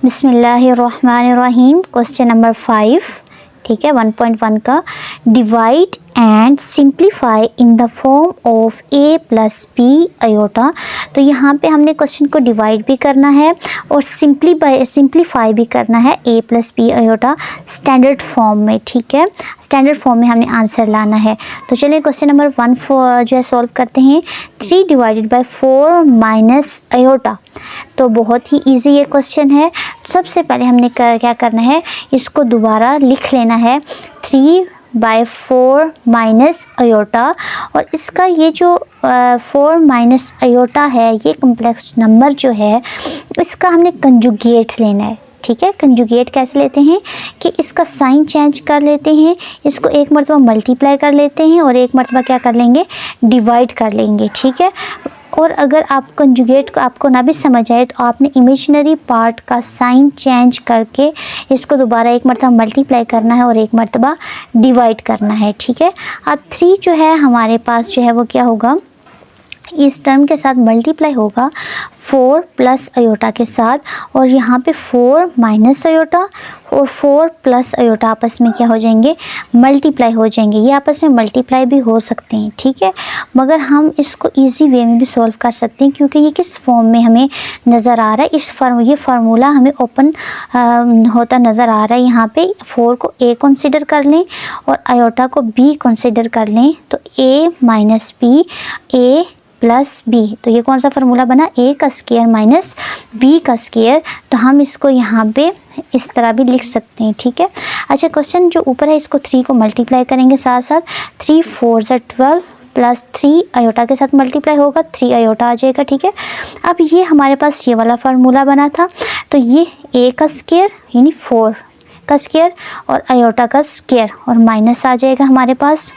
बिस्मिल्लाहिर्रहमानिर्रहीम। Question number 5, ठीक है, 1.1 का। Divide and simplify in the form of a plus B iota. तो यहाँ पे हमने क्वेश्चन को डिवाइड भी करना है और सिंप्लीफाई भी करना है a plus B iota standard form में, ठीक है। स्टैंडर्ड फॉर्म में हमने आंसर लाना है। तो चलिए क्वेश्चन नंबर 1 जो है सॉल्व करते हैं। 3 डिवाइडेड बाई 4 माइनस अयोटा। तो बहुत ही इजी ये क्वेश्चन है। सबसे पहले हमने क्या करना है, इसको दोबारा लिख लेना है। 3/4 माइनस अयोटा, और इसका ये जो 4 माइनस अयोटा है, ये कम्प्लेक्स नंबर जो है इसका हमने कंजुगेट लेना है, ठीक है। कंजुगेट कैसे लेते हैं कि इसका साइन चेंज कर लेते हैं, इसको एक मरतबा मल्टीप्लाई कर लेते हैं और एक मरतबा क्या कर लेंगे, डिवाइड कर लेंगे, ठीक है। और अगर आप कंजुगेट को आपको ना भी समझ आए तो आपने इमेजिनरी पार्ट का साइन चेंज करके इसको दोबारा एक मरतबा मल्टीप्लाई करना है और एक मरतबा डिवाइड करना है, ठीक है। अब 3 जो है हमारे पास जो है वो क्या होगा, इस टर्म के साथ मल्टीप्लाई होगा 4 प्लस अयोटा के साथ, और यहाँ पे 4 माइनस अयोटा और 4 प्लस अयोटा आपस में क्या हो जाएंगे, मल्टीप्लाई हो जाएंगे। ये आपस में मल्टीप्लाई भी हो सकते हैं, ठीक है, मगर हम इसको इजी वे में भी सॉल्व कर सकते हैं क्योंकि ये किस फॉर्म में हमें नज़र आ रहा है। ये फार्मूला हमें ओपन होता नज़र आ रहा है। यहाँ पे 4 को a कंसिडर कर लें और अयोटा को b कंसिडर कर लें, तो a minus B a plus B. तो ये कौन सा फार्मूला बना, a का स्क्वायर माइनस b का स्क्वायर। तो हम इसको यहाँ पे इस तरह भी लिख सकते हैं, ठीक है। अच्छा, क्वेश्चन जो ऊपर है इसको 3 को मल्टीप्लाई करेंगे साथ साथ। 3 4 12 प्लस 3 अयोटा के साथ मल्टीप्लाई होगा, 3 अयोटा आ जाएगा, ठीक है। अब ये हमारे पास ये वाला फार्मूला बना था, तो ये a का स्क्वायर यानी 4 का स्क्वायर और अयोटा का स्क्वायर और माइनस आ जाएगा हमारे पास।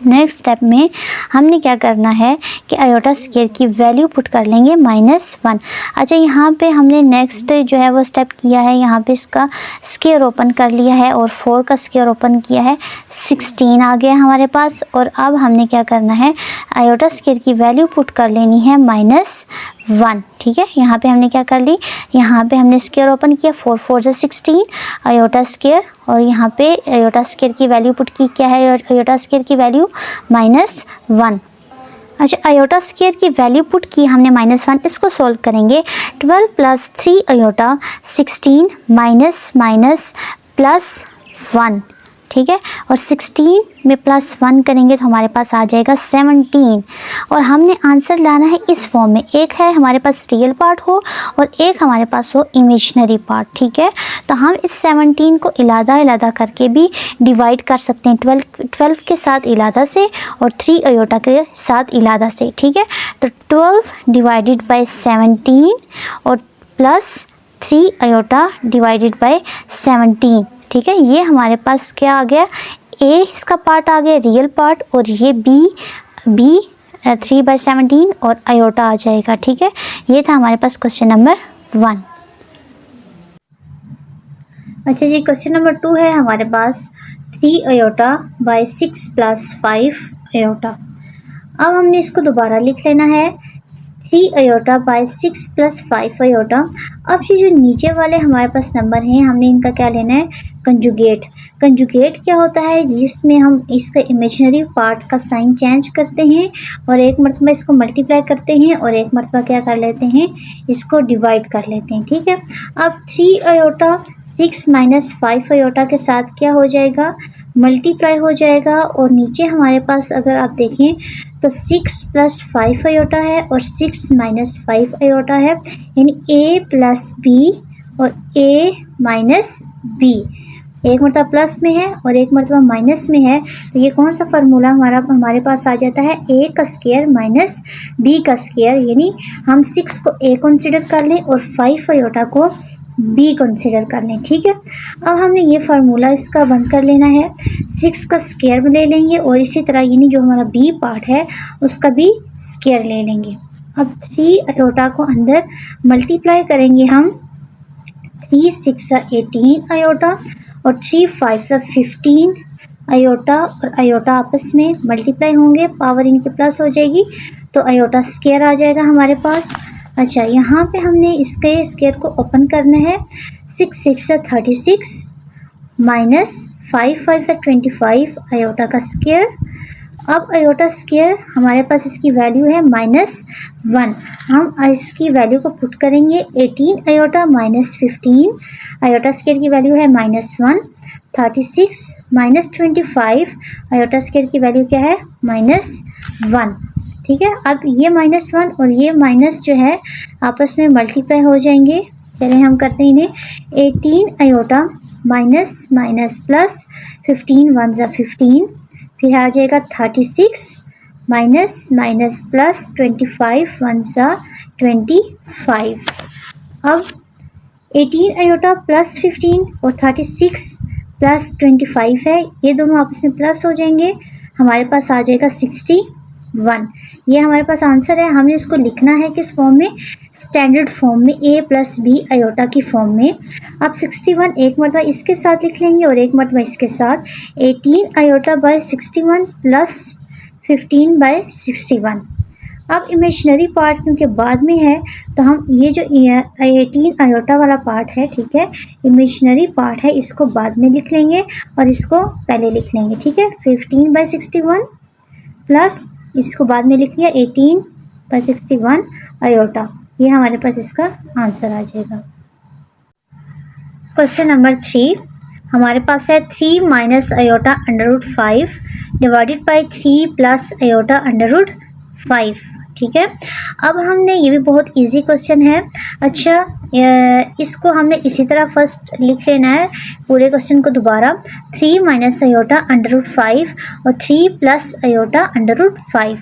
नेक्स्ट स्टेप में हमने क्या करना है कि अयोटा स्क्वायर की वैल्यू पुट कर लेंगे -1। अच्छा, यहाँ पे हमने नेक्स्ट जो है वो स्टेप किया है, यहाँ पे इसका स्क्वायर ओपन कर लिया है और 4 का स्क्वायर ओपन किया है, 16 आ गया हमारे पास। और अब हमने क्या करना है, अयोटा स्क्वायर की वैल्यू पुट कर लेनी है -1, ठीक है। यहाँ पे हमने क्या कर ली, यहाँ पे हमने स्क्वायर ओपन किया, 4 4 16 अयोटा स्क्वायर, और यहाँ पे अयोटा स्क्वायर की वैल्यू पुट की, क्या है अयोटा स्क्वायर की वैल्यू -1। अच्छा, अयोटा स्क्वायर की वैल्यू पुट की हमने -1, इसको सॉल्व करेंगे। 12 प्लस 3 अयोटा 16 माइनस प्लस 1, ठीक है, और 16 में +1 करेंगे तो हमारे पास आ जाएगा 17। और हमने आंसर लाना है इस फॉर्म में, एक है हमारे पास रियल पार्ट हो और एक हमारे पास हो इमेजिनरी पार्ट, ठीक है। तो हम इस 17 को इलादा करके भी डिवाइड कर सकते हैं, 12 के साथ इलादा से और 3 अयोटा के साथ इलादा से, ठीक है। तो 12 डिवाइडेड बाई 17 और प्लस 3 अयोटा डिवाइडेड बाई 17, ठीक है। ये हमारे पास क्या आ गया, a इसका पार्ट आ गया रियल पार्ट, और ये b 3/17 और अयोटा आ जाएगा, ठीक है। ये था हमारे पास क्वेश्चन नंबर 1। अच्छा जी, क्वेश्चन नंबर 2 है हमारे पास 3 अयोटा बाई 6 प्लस 5 अयोटा। अब हमने इसको दोबारा लिख लेना है, 3 अयोटा बाई 6 प्लस 5 अयोटा। अब ये जो नीचे वाले हमारे पास नंबर हैं, हमने इनका क्या लेना है, कंजुगेट। कंजुगेट क्या होता है, जिसमें हम इसका इमेजिनरी पार्ट का साइन चेंज करते हैं और एक मरतबा इसको मल्टीप्लाई करते हैं और एक मरतबा क्या कर लेते हैं, इसको डिवाइड कर लेते हैं, ठीक है। अब 3 अयोटा 6 माइनस 5 अयोटा के साथ क्या हो जाएगा, मल्टीप्लाई हो जाएगा, और नीचे हमारे पास अगर आप देखें तो 6 प्लस 5 अयोटा है और 6 माइनस 5 अयोटा है, यानी a प्लस बी और a माइनस बी। एक मरतबा प्लस में है और एक मरतबा माइनस में है, तो ये कौन सा फार्मूला हमारे पास आ जाता है, a का स्क्वायर माइनस b का स्क्वायर, यानी हम 6 को a कंसिडर कर लें और 5 अयोटा को b कंसिडर कर लें, ठीक है। अब हमने ये फार्मूला इसका बंद कर लेना है, 6 का स्क्वायर ले लेंगे और इसी तरह यानी जो हमारा b पार्ट है उसका भी स्क्वायर ले लेंगे। अब 3 अयोटा को अंदर मल्टीप्लाई करेंगे हम, 3 6 18 अयोटा और 3 5 15 अयोटा, और अयोटा आपस में मल्टीप्लाई होंगे, पावर इनकी प्लस हो जाएगी, तो अयोटा स्क्वायर आ जाएगा हमारे पास। अच्छा, यहाँ पे हमने इसके स्क्वायर को ओपन करना है। 6 6 से 36 माइनस 5 5 से 25 आयोटा का स्क्वायर। अब आयोटा स्क्वायर हमारे पास इसकी वैल्यू है -1। हम इसकी वैल्यू को पुट करेंगे। 18 आयोटा माइनस 15 आयोटा स्क्वायर की वैल्यू है -1। 36 माइनस 25 आयोटा स्क्वायर की वैल्यू क्या है -1। ठीक है, अब ये -1 और ये माइनस जो है आपस में मल्टीप्लाई हो जाएंगे। चलिए हम करते हैं इन्हें। 18 आयोटा माइनस माइनस प्लस 15 1 ज़ा 15, फिर आ जाएगा 36 माइनस माइनस प्लस 25 1 ज़ा 25। अब 18 आयोटा प्लस 15 और 36 प्लस 25 है, ये दोनों आपस में प्लस हो जाएंगे। हमारे पास आ जाएगा 61। ये हमारे पास आंसर है। हमें इसको लिखना है किस फॉर्म में, स्टैंडर्ड फॉर्म में, a प्लस बी आयोटा की फॉर्म में। अब 61 एक मरतबा इसके साथ लिख लेंगे और एक मरतबा इसके साथ। 18 आयोटा बाय 61 प्लस 15 बाय 61। अब इमेजिनरी पार्ट क्योंकि बाद में है तो हम ये जो 18 आयोटा वाला पार्ट है, ठीक है, इमेजिनरी पार्ट है, इसको बाद में लिख लेंगे और इसको पहले लिख लेंगे। ठीक है, 15 बाय 61 प्लस इसको बाद में लिख लिया 18 बाय 61 आयोटा। ये हमारे पास इसका आंसर आ जाएगा। क्वेश्चन नंबर 3 हमारे पास है 3 minus iota √5 divided by 3 plus iota √5। ठीक है, अब हमने ये भी बहुत इजी क्वेश्चन है। अच्छा, इसको हमने इसी तरह फर्स्ट लिख लेना है पूरे क्वेश्चन को दोबारा। 3 माइनस आयोटा √5 और 3 प्लस आयोटा √5।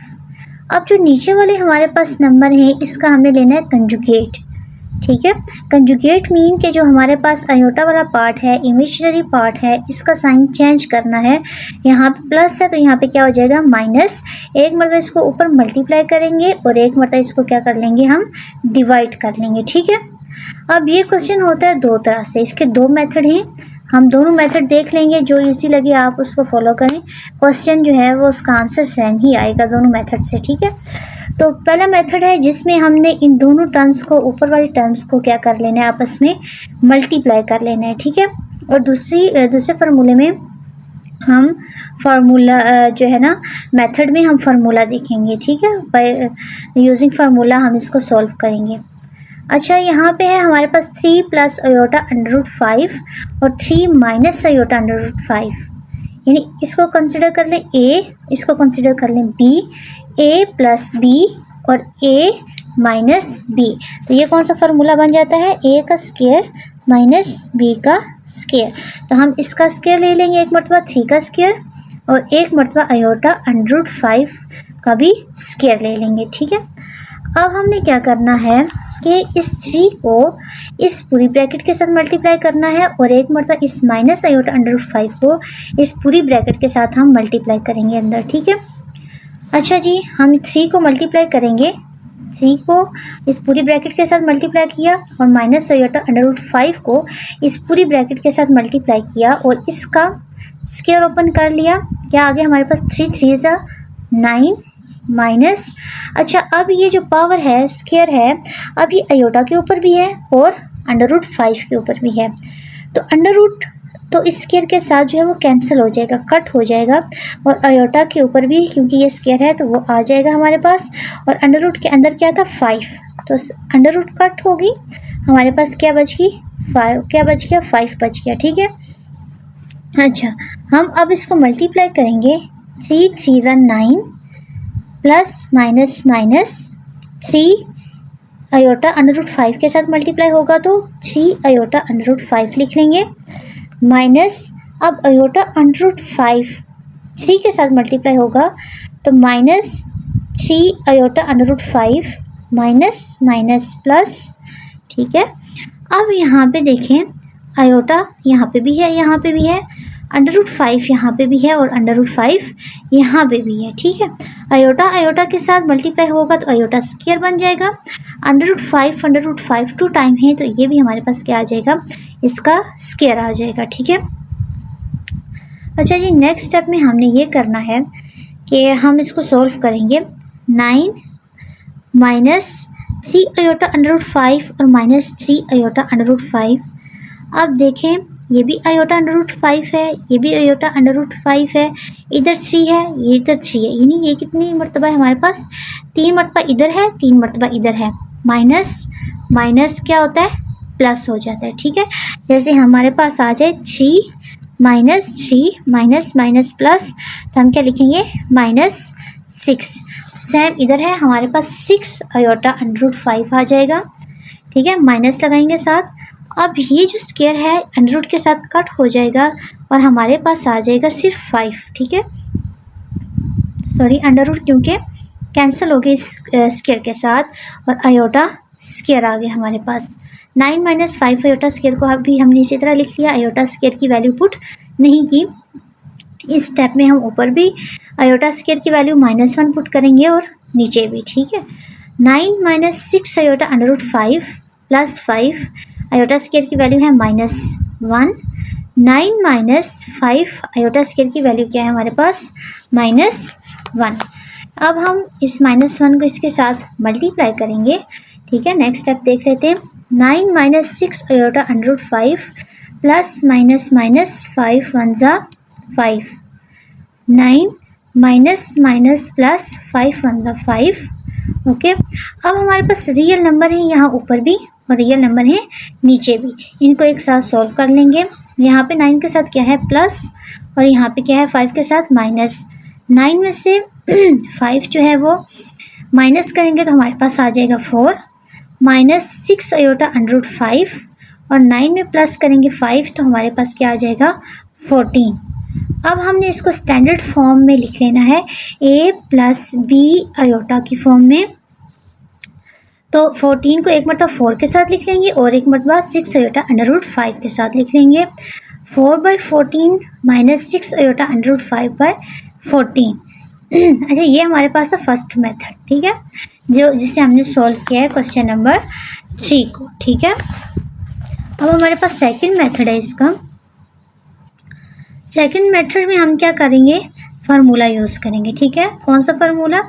अब जो नीचे वाले हमारे पास नंबर हैं इसका हमने लेना है कंजुगेट। ठीक है, कंजुगेट मीन के जो हमारे पास आयोटा वाला पार्ट है, इमेजिनरी पार्ट है, इसका साइन चेंज करना है। यहाँ पे प्लस है तो यहाँ पे क्या हो जाएगा माइनस। एक मरतबा इसको ऊपर मल्टीप्लाई करेंगे और एक मरतबा इसको क्या कर लेंगे हम डिवाइड कर लेंगे। ठीक है, अब ये क्वेश्चन होता है दो तरह से, इसके दो मेथड हैं। हम दोनों मेथड देख लेंगे, जो इजी लगे आप उसको फॉलो करें। क्वेश्चन जो है वो उसका आंसर सेम ही आएगा दोनों मेथड से। ठीक है, तो पहला मेथड है जिसमें हमने इन दोनों टर्म्स को, ऊपर वाली टर्म्स को क्या कर लेना है आपस में मल्टीप्लाई कर लेना है। ठीक है, और दूसरे फार्मूले में हम फार्मूला जो है ना मेथड में हम फार्मूला देखेंगे। ठीक है, बाय यूजिंग फार्मूला हम इसको सॉल्व करेंगे। अच्छा, यहाँ पे है हमारे पास 3 प्लस आयोटा √5 और 3 माइनस आयोटा √5, यानी इसको कंसिडर कर लें a, इसको कंसिडर कर लें b, a प्लस b और a माइनस b। तो ये कौन सा फार्मूला बन जाता है, a का स्क्वायर माइनस b का स्क्वायर। तो हम इसका स्क्वायर ले लेंगे एक मरतबा 3 का स्क्वायर और एक मरतबा आयोटा √5 का भी स्क्वायर ले लेंगे। ठीक है, अब हमने क्या करना है कि इस 3 को इस पूरी ब्रैकेट के साथ मल्टीप्लाई करना है और एक मरतबा इस माइनस आयोटा √5 को इस पूरी ब्रैकेट के साथ हम मल्टीप्लाई करेंगे अंदर। ठीक है, अच्छा जी, हम 3 को मल्टीप्लाई करेंगे, 3 को इस पूरी ब्रैकेट के साथ मल्टीप्लाई किया और माइनस आयोटा √5 को इस पूरी ब्रैकेट के साथ मल्टीप्लाई किया और इसका स्क्वायर ओपन कर लिया। क्या आ गया हमारे पास 3 3 ज़ा 9 माइनस। अच्छा, अब ये जो पावर है स्क्वायर है, अब ये आयोटा के ऊपर भी है और √5 के ऊपर भी है। तो अंडर तो इस स्क्वायर के साथ जो है वो कैंसिल हो जाएगा, कट हो जाएगा, और आयोटा के ऊपर भी क्योंकि ये स्क्वायर है तो वो आ जाएगा हमारे पास। और अंडर के अंदर क्या था 5, तो अंडर कट होगी, हमारे पास क्या बच गई 5, क्या बच गया 5 बच गया। ठीक है, अच्छा, हम अब इसको मल्टीप्लाई करेंगे। 3 3 ज़ा 9 प्लस माइनस माइनस 3 आयोटा √5 के साथ मल्टीप्लाई होगा तो 3 आयोटा √5 लिख लेंगे, माइनस अब आयोटा √5 3 के साथ मल्टीप्लाई होगा तो minus 3 iota √5 minus minus plus. ठीक है, अब यहाँ पे देखें आयोटा यहाँ पे भी है, यहाँ पे भी है, √5 यहाँ पे भी है और √5 यहाँ पे भी है। ठीक है, आयोटा आयोटा के साथ मल्टीप्लाई होगा तो आयोटा स्क्वायर बन जाएगा। √5 2 टाइम है तो ये भी हमारे पास क्या आ जाएगा, इसका स्क्वायर आ जाएगा। ठीक है, अच्छा जी, नेक्स्ट स्टेप में हमने ये करना है कि हम इसको सॉल्व करेंगे। 9 माइनस 3 आयोटा अंडर रूट 5 और माइनस 3 आयोटा अंडर रूट 5। अब देखें ये भी आयोटा अंडर रूट 5 है, ये भी आयोटा अंडर रूट 5 है, इधर 3 है, ये इधर 3 है, यानी ये कितनी मरतबा है हमारे पास, 3 मरतबा इधर है, 3 मरतबा इधर है। माइनस माइनस क्या होता है, प्लस हो जाता है। ठीक है, जैसे हमारे पास आ जाए 3 माइनस 3 माइनस माइनस प्लस, तो हम क्या लिखेंगे -6। सेम इधर है हमारे पास 6 आयोटा अंडर रूट 5 आ जाएगा। ठीक है, माइनस लगाएंगे साथ। अब ये जो स्क्वायर है अंडर रूट के साथ कट हो जाएगा और हमारे पास आ जाएगा सिर्फ 5। ठीक है, सॉरी अंडर रूट क्योंकि कैंसिल हो गई स्क्वायर के साथ और आयोटा स्क्वायर आ गया हमारे पास। 9 माइनस 5 आयोटा स्क्वायर को अभी हमने इसी तरह लिख लिया, आयोटा स्क्वायर की वैल्यू पुट नहीं की। इस स्टेप में हम ऊपर भी आयोटा स्क्वायर की वैल्यू -1 पुट करेंगे और नीचे भी। ठीक है, 9 minus 6 iota under root 5 plus 5, iota square की वैल्यू है -1। 9 माइनस 5 आयोटा स्क्वायर की वैल्यू क्या है हमारे पास, -1। अब हम इस -1 को इसके साथ मल्टीप्लाई करेंगे। ठीक है, नेक्स्ट स्टेप देख लेते हैं। 9 minus 6 iota under root 5 plus minus minus 5 1 ज़ा 5, 9 माइनस माइनस प्लस 5 1 ज़ा 5। ओके, अब हमारे पास रियल नंबर है यहाँ ऊपर भी और रियल नंबर है नीचे भी, इनको एक साथ सॉल्व कर लेंगे। यहाँ पे 9 के साथ क्या है प्लस और यहाँ पे क्या है 5 के साथ माइनस। 9 में से 5 जो है वो माइनस करेंगे तो हमारे पास आ जाएगा 4, माइनस 6 आयोटा अंडर रूट 5 और 9 में प्लस करेंगे 5 तो हमारे पास क्या आ जाएगा 14। अब हमने इसको स्टैंडर्ड फॉर्म में लिख लेना है, a प्लस बी आयोटा की फॉर्म में। तो 14 को एक मरतबा 4 के साथ लिख लेंगे और एक मरतबा 6 आयोटा अंडर रूट 5 के साथ लिख लेंगे। 4/14 माइनस 6 आयोटा अंडर रूट 5/14। अच्छा, ये हमारे पास है फर्स्ट मेथड। ठीक है, जो जिसे हमने सॉल्व किया है क्वेश्चन नंबर 3 को। ठीक है, अब हमारे पास सेकंड मेथड है इसका। सेकंड मेथड में हम क्या करेंगे, फार्मूला यूज़ करेंगे। ठीक है, कौन सा फार्मूला,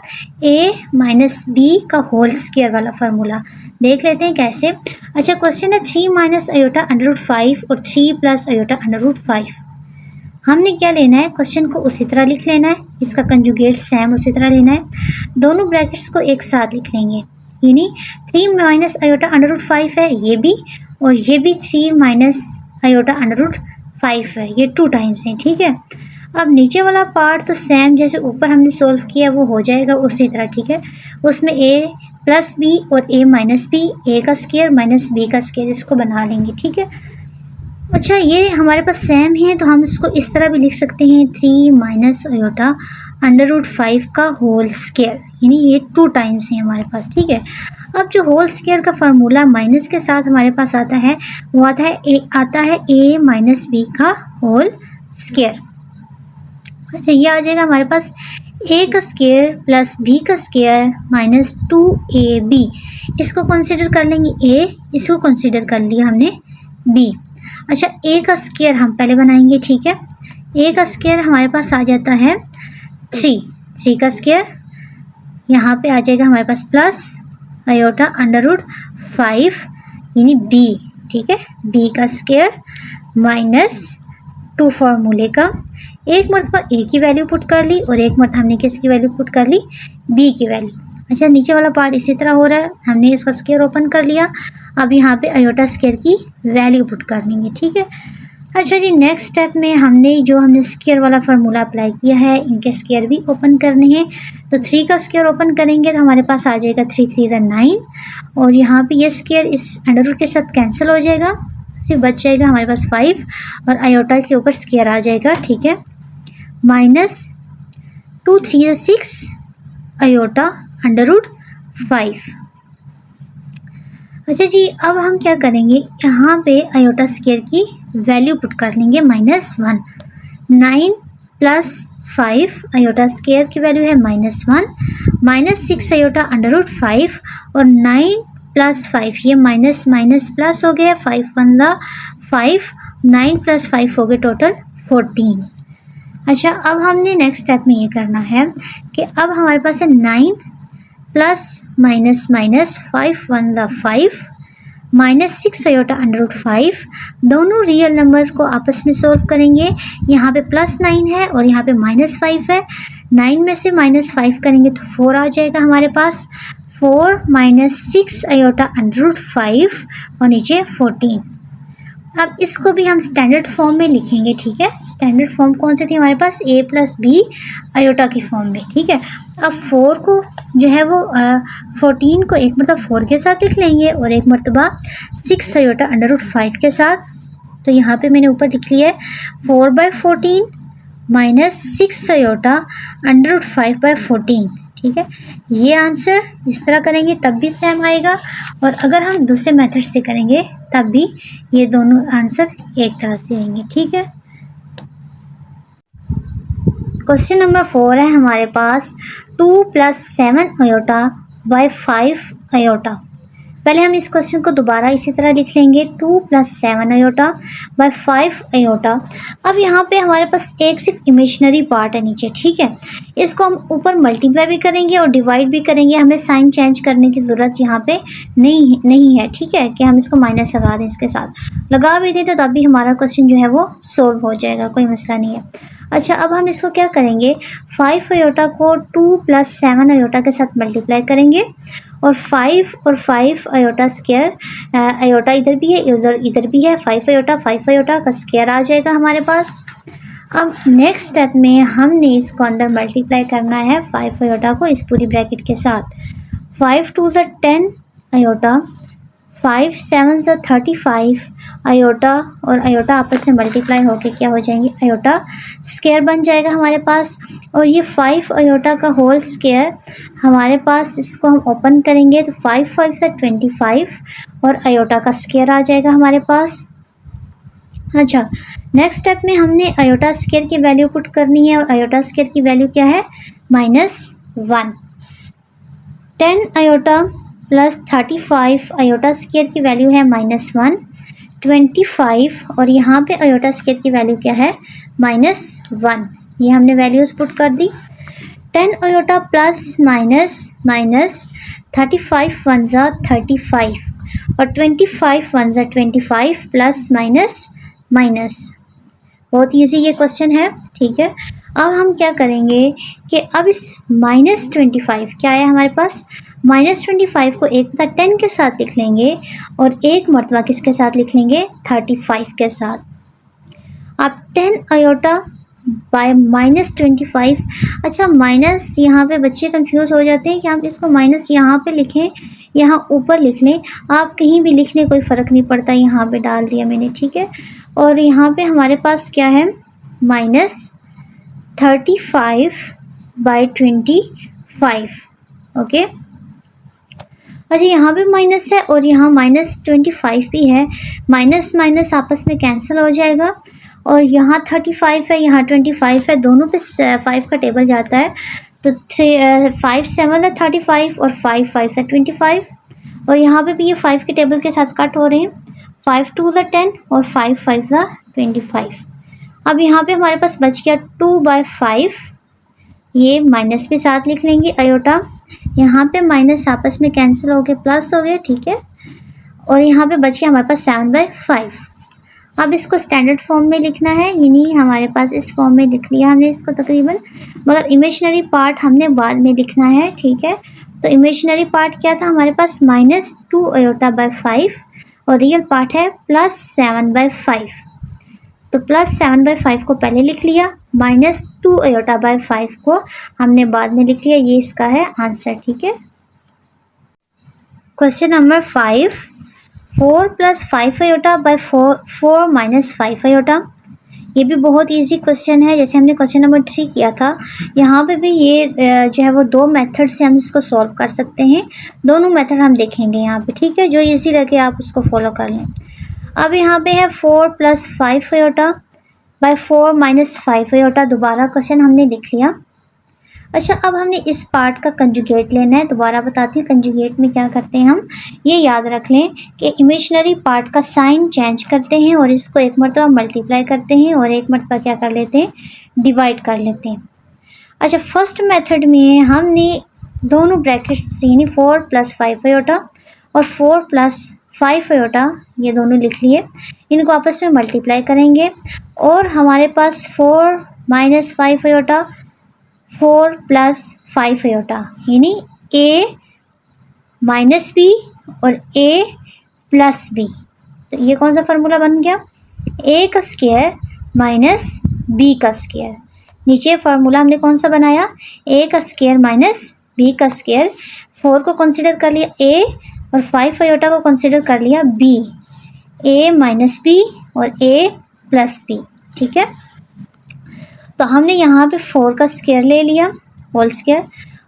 a माइनस बी का होल स्क्वायर वाला फार्मूला। देख लेते हैं कैसे। अच्छा, क्वेश्चन है 3 माइनस आयोटा अंडर रूट 5 और 3 प्लस आयोटा अंडर रूट 5। हमने क्या लेना है, क्वेश्चन को उसी तरह लिख लेना है, इसका कंजुगेट सेम उसी तरह लेना है। दोनों ब्रैकेट्स को एक साथ लिख लेंगे, यानी 3 माइनस आयोटा अंडर रूट 5 है ये भी, और ये भी 3 माइनस आयोटा अंडर रूट 5 है, ये 2 टाइम्स हैं। ठीक है, अब नीचे वाला पार्ट तो सेम जैसे ऊपर हमने सोल्व किया वो हो जाएगा उसी तरह। ठीक है, उसमें a प्लस बी और a माइनस बी, a का स्क्वायर माइनस b का स्क्वायर, इसको बना लेंगे। ठीक है, अच्छा ये हमारे पास सेम है तो हम इसको इस तरह भी लिख सकते हैं, 3 माइनस आयोटा अंडर रूट 5 का होल स्क्वायर, यानी ये 2 टाइम्स है हमारे पास। ठीक है, अब जो होल स्क्वायर का फार्मूला माइनस के साथ हमारे पास आता है वो आता है a माइनस बी का होल स्क्वायर। अच्छा, ये आ जाएगा हमारे पास a का स्क्वायर प्लस b का स्क्वायर माइनस 2ab। इसको कंसीडर कर लेंगे a, इसको कंसीडर कर लिया हमने b। अच्छा, a का स्क्वायर हम पहले बनाएंगे। ठीक है, a का स्क्वायर हमारे पास आ जाता है 3 का स्क्वायर, यहाँ पे आ जाएगा हमारे पास प्लस आयोटा अंडर रूट 5 यानी b। ठीक है, b का स्क्वायर माइनस 2 फार्मूले का, एक मरतबा a की वैल्यू पुट कर ली और एक मरतबा हमने किसकी वैल्यू पुट कर ली, b की वैल्यू। अच्छा, नीचे वाला पार्ट इसी तरह हो रहा है, हमने इसका स्क्वायर ओपन कर लिया, अब यहाँ पे आयोटा स्क्वायर की वैल्यू पुट कर लेंगे। ठीक है, अच्छा जी, नेक्स्ट स्टेप में हमने स्क्वायर वाला फार्मूला अप्लाई किया है, इनके स्क्वायर भी ओपन करने हैं। तो 3 का स्क्वायर ओपन करेंगे तो हमारे पास आ जाएगा 3 3 ज़ा 9 और यहाँ पे ये स्क्वायर इस अंडर रूट के साथ कैंसिल हो जाएगा, सिर्फ बच जाएगा हमारे पास 5 और आयोटा के ऊपर स्क्वायर आ जाएगा। ठीक है, माइनस 2 3 ज़ा 6 आयोटा अंडर रूट 5। अच्छा जी, अब हम क्या करेंगे, यहाँ पे आयोटा स्क्वायर की वैल्यू पुट कर लेंगे -1। 9 प्लस 5 आयोटा स्क्वायर की वैल्यू है -1, माइनस 6 आयोटा अंडर रूट 5 और 9 प्लस 5, ये माइनस माइनस प्लस हो गया, 5 1 ज़ा 5, 9 प्लस 5 हो गए टोटल 14। अच्छा, अब हमने नेक्स्ट स्टेप में ये करना है कि अब हमारे पास है 9 plus minus minus 5 1 the 5 minus 6 iota under 5। दोनों रियल नंबर को आपस में सोल्व करेंगे। यहाँ पे प्लस 9 है और यहाँ पे माइनस 5 है। 9 में से माइनस 5 करेंगे तो 4 आ जाएगा हमारे पास। 4 माइनस 6 आयोटा अंडर 5 और नीचे 14। अब इसको भी हम स्टैंडर्ड फॉर्म में लिखेंगे, ठीक है। स्टैंडर्ड फॉर्म कौन सी थी हमारे पास, a प्लस बी आयोटा की फॉर्म में, ठीक है। अब 4 को जो है वो 14 को एक मरतबा 4 के साथ लिख लेंगे और एक मरतबा 6 आयोटा अंडर रूट 5 के साथ। तो यहाँ पे मैंने ऊपर लिख लिया है 4/14 माइनस 6 आयोटा अंडर रूट 5/14, ठीक है। ये आंसर इस तरह करेंगे तब भी सेम आएगा, और अगर हम दूसरे मेथड से करेंगे तब भी ये दोनों आंसर एक तरह से आएंगे, ठीक है। क्वेश्चन नंबर 4 है हमारे पास 2 + 7 आयोटा बाय 5 आयोटा। पहले हम इस क्वेश्चन को दोबारा इसी तरह लिख लेंगे 2 + 7 आयोटा बाय 5 आयोटा। अब यहाँ पे हमारे पास एक सिर्फ इमेजिनरी पार्ट है नीचे, ठीक है। इसको हम ऊपर मल्टीप्लाई भी करेंगे और डिवाइड भी करेंगे। हमें साइन चेंज करने की ज़रूरत यहाँ पे नहीं है, ठीक है, कि हम इसको माइनस लगा दें। इसके साथ लगा भी दें तो तब भी हमारा क्वेश्चन जो है वो सोल्व हो जाएगा, कोई मसला नहीं है। अच्छा, अब हम इसको क्या करेंगे, 5 आयोटा को 2 + 7 आयोटा के साथ मल्टीप्लाई करेंगे और 5 और 5 आयोटा स्क्वायर, आयोटा इधर भी है इधर भी है, 5 आयोटा का स्क्वायर आ जाएगा हमारे पास। अब नेक्स्ट स्टेप में हमने इसको अंदर मल्टीप्लाई करना है 5 आयोटा को इस पूरी ब्रैकेट के साथ। 5 2 = 10 आयोटा, 5 7 = 35 आयोटा, और आयोटा आपस में मल्टीप्लाई होके क्या हो जाएंगे, आयोटा स्क्वायर बन जाएगा हमारे पास। और ये 5 आयोटा का होल स्क्वायर हमारे पास, इसको हम ओपन करेंगे तो 5 5 = 25 और आयोटा का स्क्वायर आ जाएगा हमारे पास। अच्छा, नेक्स्ट स्टेप में हमने आयोटा स्क्वायर की वैल्यू पुट करनी है, और आयोटा स्क्वायर की वैल्यू क्या है, -1। 10 आयोटा प्लस 35 आयोटा स्क्वायर की वैल्यू है -1। 25 और यहाँ पे आयोटा स्क्वायर की वैल्यू क्या है, -1। ये हमने वैल्यूज़ पुट कर दी। 10 आयोटा प्लस माइनस 35 1 = 35 और 25 1 = 25 प्लस माइनस माइनस। बहुत ईजी ये क्वेश्चन है, ठीक है। अब हम क्या करेंगे कि अब इस -25 क्या है हमारे पास, -25 को एक मरतबा 10 के साथ लिख लेंगे और एक मरतबा किसके साथ लिख लेंगे, 35 के साथ। अब 10 आयोटा बाय -25। अच्छा, माइनस यहाँ पे बच्चे कंफ्यूज हो जाते हैं कि हम इसको माइनस यहाँ पे लिखें, यहाँ ऊपर लिख लें। आप कहीं भी लिख लें, कोई फ़र्क नहीं पड़ता, यहाँ पे डाल दिया मैंने, ठीक है। और यहाँ पे हमारे पास क्या है, -35/25, ओके। अच्छा, यहाँ पे माइनस है और यहाँ -25 भी है, माइनस माइनस आपस में कैंसिल हो जाएगा। और यहाँ 35 है, यहाँ 25 है, दोनों पे 5 का टेबल जाता है, तो 5 7 = 35 और 5 5 = 25। और यहाँ पे भी ये 5 के टेबल के साथ कट हो रहे हैं, 5 2 = 10 और 5 5 = 25। अब यहाँ पे हमारे पास बच गया 2/5, ये माइनस भी साथ लिख लेंगे आयोटा, यहाँ पे माइनस आपस में कैंसिल हो गए, प्लस हो गए, ठीक है। और यहाँ पे बच गया हमारे पास 7/5। अब इसको स्टैंडर्ड फॉर्म में लिखना है, यानी हमारे पास इस फॉर्म में लिख लिया हमने इसको तकरीबन, मगर इमेजिनरी पार्ट हमने बाद में लिखना है, ठीक है। तो इमेजिनरी पार्ट क्या था हमारे पास, -2 आयोटा/5 और रियल पार्ट है +7/5। तो +7/5 को पहले लिख लिया, -2 आयोटा/5 को हमने बाद में लिख लिया। ये इसका है आंसर, ठीक है। Question number 5, 4 + 5 iota by 4 - 5 iota. ये भी बहुत इजी क्वेश्चन है, जैसे हमने क्वेश्चन नंबर 3 किया था। यहाँ पे भी ये जो है वो 2 मेथड से हम इसको सॉल्व कर सकते हैं। दोनों मेथड हम देखेंगे यहाँ पे, ठीक है। जो इजी लगे आप उसको फॉलो कर लें। अब यहाँ पे है 4 + 5 आयोटा बाय 4 - 5 आयोटा। दोबारा क्वेश्चन हमने लिख लिया। अच्छा, अब हमने इस पार्ट का कंजुगेट लेना है। दोबारा बताती हूँ कंजुगेट में क्या करते हैं हम, ये याद रख लें कि इमेजिनरी पार्ट का साइन चेंज करते हैं और इसको एक मरतबा मल्टीप्लाई करते हैं और एक मरतबा क्या कर लेते हैं, डिवाइड कर लेते हैं। अच्छा, फर्स्ट मेथड में हमने दोनों ब्रैकेट्स यानी 4 + 5 आयोटा और 4 + 5 आयोटा ये दोनों लिख लिए। इनको आपस में मल्टीप्लाई करेंगे और हमारे पास 4 - 5 आयोटा, 4 + 5 आयोटा यानी a - b और a + b। तो ये कौन सा फार्मूला बन गया? a का स्क्वायर माइनस b का स्क्वायर। नीचे फार्मूला हमने कौन सा बनाया? a का स्क्वायर माइनस b का स्क्वायर। 4 को कंसीडर कर लिया a और 5 आयोटा को कंसीडर कर लिया b। a - b और a + b। ठीक है, तो हमने यहाँ पे 4 का स्क्वायर ले लिया होल स्क्वायर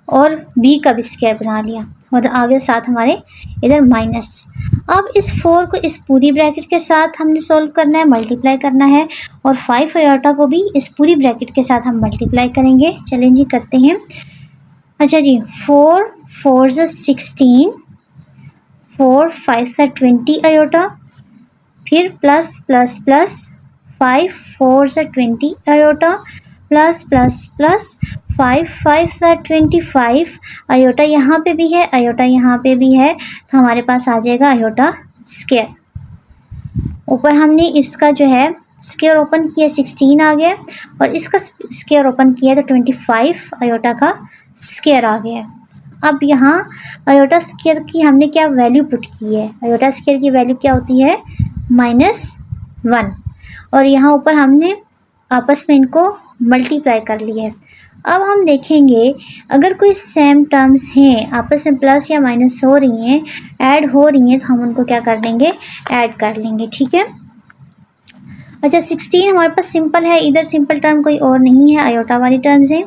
और b का भी स्क्वायर बना लिया और आगे साथ हमारे इधर माइनस। अब इस 4 को इस पूरी ब्रैकेट के साथ हमने सॉल्व करना है, मल्टीप्लाई करना है और 5 आयोटा को भी इस पूरी ब्रैकेट के साथ हम मल्टीप्लाई करेंगे। चलें जी करते हैं। अच्छा जी, 4 × 4 = 16, 4 × 5 = 20 आयोटा, फिर plus plus plus 5 × 4 = 20 iota, plus plus plus 5 × 5 = 25 iota. यहाँ पे भी है आयोटा, यहाँ पे भी है, तो हमारे पास आ जाएगा आयोटा स्क्वायर। ऊपर हमने इसका जो है स्क्वायर ओपन किया 16 आ गया और इसका स्क्वायर ओपन किया तो 25 आयोटा का स्क्वायर आ गया। अब यहाँ आयोटा स्क्वायर की हमने क्या वैल्यू पुट की है? आयोटा स्क्वायर की वैल्यू क्या होती है? -1। और यहाँ ऊपर हमने आपस में इनको मल्टीप्लाई कर लिया है। अब हम देखेंगे अगर कोई सेम टर्म्स हैं, आपस में प्लस या माइनस हो रही हैं, ऐड हो रही हैं, तो हम उनको क्या कर देंगे? ऐड कर लेंगे। ठीक है, अच्छा 16 हमारे पास सिंपल है, इधर सिंपल टर्म कोई और नहीं है, आयोटा वाली टर्म्स हैं।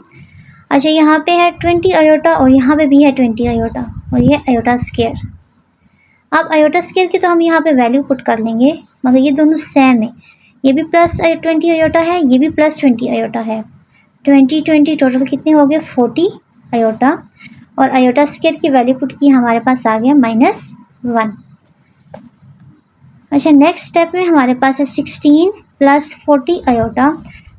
अच्छा यहाँ पे है 20 आयोटा और यहाँ पे भी है 20 आयोटा और ये आयोटा स्क्वायर। अब आयोटा स्क्वायर की तो हम यहाँ पे वैल्यू पुट कर लेंगे, मगर ये दोनों सेम है, ये भी +20 आयोटा है, ये भी +20 आयोटा है। 20 टोटल कितने हो गए? 40 आयोटा और आयोटा स्क्वायर की वैल्यू पुट की हमारे पास आ गया -1। अच्छा नेक्स्ट स्टेप में हमारे पास है 16 + 40 आयोटा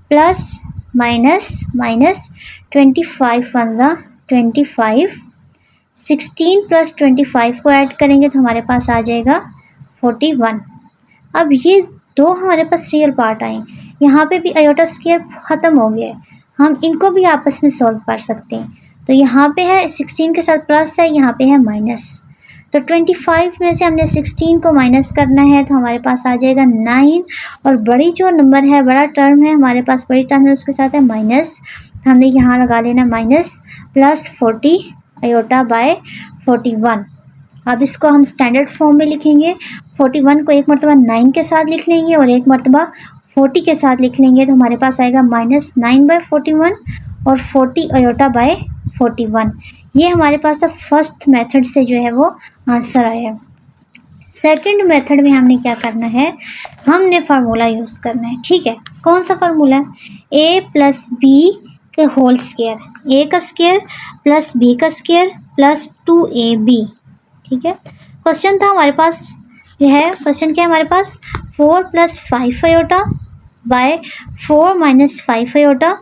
प्लस माइनस माइनस 25 × 25। 16 + 25 को ऐड करेंगे तो हमारे पास आ जाएगा 41। अब ये दो हमारे पास रियल पार्ट आए, यहाँ पे भी आयोटा स्क्वायर ख़त्म हो गया है, हम इनको भी आपस में सॉल्व कर सकते हैं। तो यहाँ पे है 16 के साथ प्लस है, यहाँ पे है माइनस। तो 25 में से हमने 16 को माइनस करना है तो हमारे पास आ जाएगा 9 और बड़ी जो नंबर है, बड़ा टर्म है हमारे पास, बड़ी टर्म है उसके साथ है माइनस। हमने यहाँ लगा लेना माइनस प्लस 40 आयोटा बाय 41। अब इसको हम स्टैंडर्ड फॉर्म में लिखेंगे। 41 को एक मरतबा 9 के साथ लिख लेंगे और एक मरतबा 40 के साथ लिख लेंगे तो हमारे पास आएगा -9/41 और 40 आयोटा बाय 41। ये हमारे पास अब फर्स्ट मेथड से जो है वो आंसर आया। सेकंड मेथड में हमने क्या करना है? हमने फार्मूला यूज़ करना है। ठीक है, कौन सा फार्मूला? a + b के होल स्क्वायर, a का स्क्वायर प्लस b का स्क्वायर प्लस 2ab। ठीक है, क्वेश्चन था हमारे पास, जो है क्वेश्चन क्या है हमारे पास? 4 + 5 आयोटा बाय 4 - 5 आयोटा।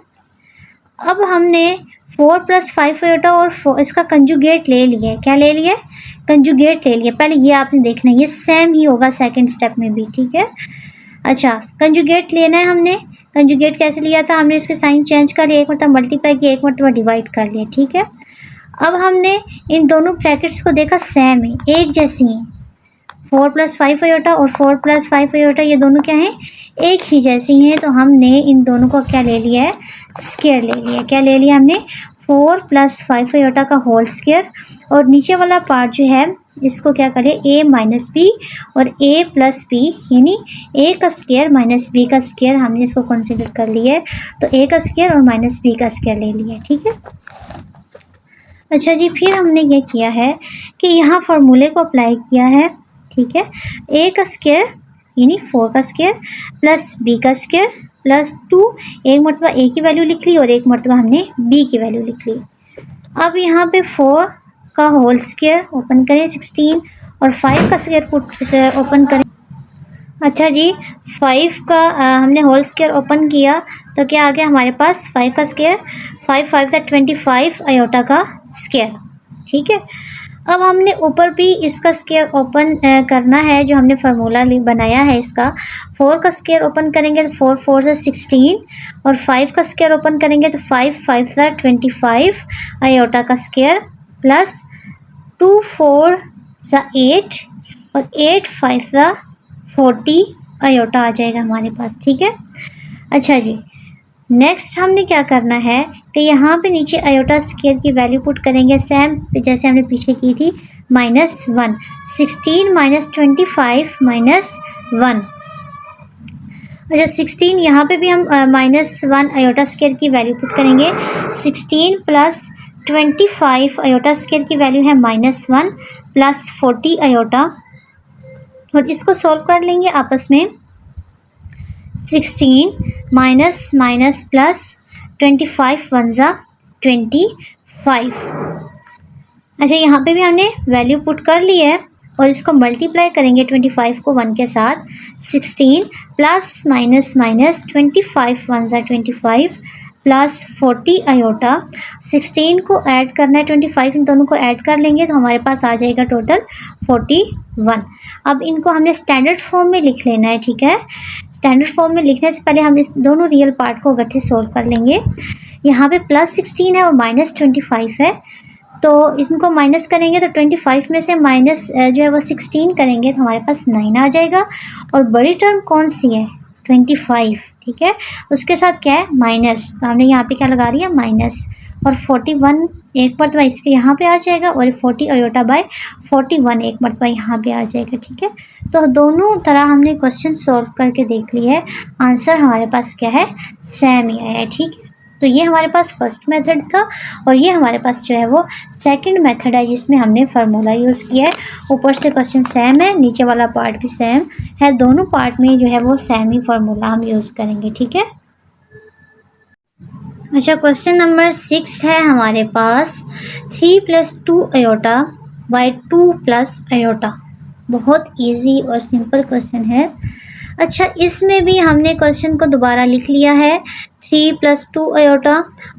अब हमने 4 + 5 आयोटा और इसका कंजुगेट ले लिया। क्या ले लिया? कंजुगेट ले लिया। पहले ये आपने देखना है, ये सेम ही होगा सेकंड स्टेप में भी। ठीक है, अच्छा कंजुगेट लेना है हमने। कंजुगेट कैसे लिया था? हमने इसके साइन चेंज कर लिया, एक मरतबा मल्टीप्लाई किया, एक मरतबा डिवाइड कर लिया। ठीक है, अब हमने इन दोनों ब्रैकेट्स को देखा सेम है, एक जैसी हैं। 4 + 5 आयोटा और 4 + 5 आयोटा ये दोनों क्या हैं? एक ही जैसी हैं। तो हमने इन दोनों को क्या ले लिया है? स्क्वायर ले लिया। क्या ले लिया हमने? 4 + 5 आयोटा का होल स्क्वायर और नीचे वाला पार्ट जो है इसको क्या करें? a - b और a + b यानी a का स्क्वायर माइनस b का स्क्वायर हमने इसको कंसीडर कर लिया है। तो a का स्क्वायर और -b का स्क्वायर ले लिया। ठीक है, अच्छा जी, फिर हमने ये किया है कि यहाँ फार्मूले को अप्लाई किया है। ठीक है, a का स्क्वायर यानी 4 का स्क्वायर प्लस b का स्क्वायर प्लस 2, एक मरतबा a की वैल्यू लिख ली और एक मरतबा हमने b की वैल्यू लिख ली। अब यहाँ पे 4 का होल स्क्वायर ओपन करें 16 और 5 का स्क्वायर पुट ओपन करें। अच्छा जी, 5 का हमने होल स्क्वायर ओपन किया तो क्या आ गया हमारे पास? 5 का स्क्वायर, 5 × 5 = 25 आयोटा का स्क्वायर। ठीक है। अब हमने ऊपर भी इसका स्क्वायर ओपन करना है, जो हमने फार्मूला बनाया है इसका। 4 का स्क्वायर ओपन करेंगे तो 4 4 से 16, और 5 का स्क्वायर ओपन करेंगे तो 5 5 से 25 आयोटा का स्क्वायर, प्लस 2 4 से 8 और 8 5 से 40 आयोटा आ जाएगा हमारे पास, ठीक है। अच्छा जी, नेक्स्ट हमने क्या करना है कि यहाँ पे नीचे आयोटा स्क्वायर की वैल्यू पुट करेंगे सेम जैसे हमने पीछे की थी, -1। 16 - 25 -1। अच्छा 16 यहाँ पे भी हम -1 आयोटा स्क्वायर की वैल्यू पुट करेंगे। 16 + 25 आयोटा स्क्वायर की वैल्यू है -1 + 40 आयोटा, और इसको सॉल्व कर लेंगे आपस में। 16 माइनस प्लस 25 1 ज़ा 25। अच्छा यहाँ पे भी हमने वैल्यू पुट कर ली है, और इसको मल्टीप्लाई करेंगे 25 को 1 के साथ। 16 प्लस माइनस 25 1 ज़ा 25 प्लस 40 आयोटा। 16 को ऐड करना है 25, इन दोनों को ऐड कर लेंगे तो हमारे पास आ जाएगा टोटल 41। अब इनको हमने स्टैंडर्ड फॉर्म में लिख लेना है, ठीक है। स्टैंडर्ड फॉर्म में लिखने से पहले हम इस दोनों रियल पार्ट को इकट्ठे सोल्व कर लेंगे। यहाँ पे +16 है और -25 है, तो इनको माइनस करेंगे तो 25 में से माइनस जो है वो 16 करेंगे तो हमारे पास 9 आ जाएगा। और बड़ी टर्म कौन सी है? 25, ठीक है। उसके साथ क्या है? माइनस, तो हमने यहाँ पे क्या लगा रही है? माइनस। और 41 एक मरतबा इसके यहाँ पे आ जाएगा, और 40 आयोटा बाय 41 एक मरतबा यहाँ पे आ जाएगा, ठीक है। तो दोनों तरह हमने क्वेश्चन सॉल्व करके देख लिया है, आंसर हमारे पास क्या है? सेम ही आया है, ठीक है। तो ये हमारे पास फर्स्ट मेथड था, और ये हमारे पास जो है वो सेकंड मेथड है जिसमें हमने फार्मूला यूज़ किया है। ऊपर से क्वेश्चन सेम है, नीचे वाला पार्ट भी सेम है, दोनों पार्ट में जो है वो सेम ही फार्मूला हम यूज़ करेंगे, ठीक है। अच्छा क्वेश्चन नंबर 6 है हमारे पास, 3 + 2 आयोटा बाय 2 + आयोटा। बहुत इजी और सिंपल क्वेश्चन है। अच्छा इसमें भी हमने क्वेश्चन को दोबारा लिख लिया है, 3 + 2 आयोटा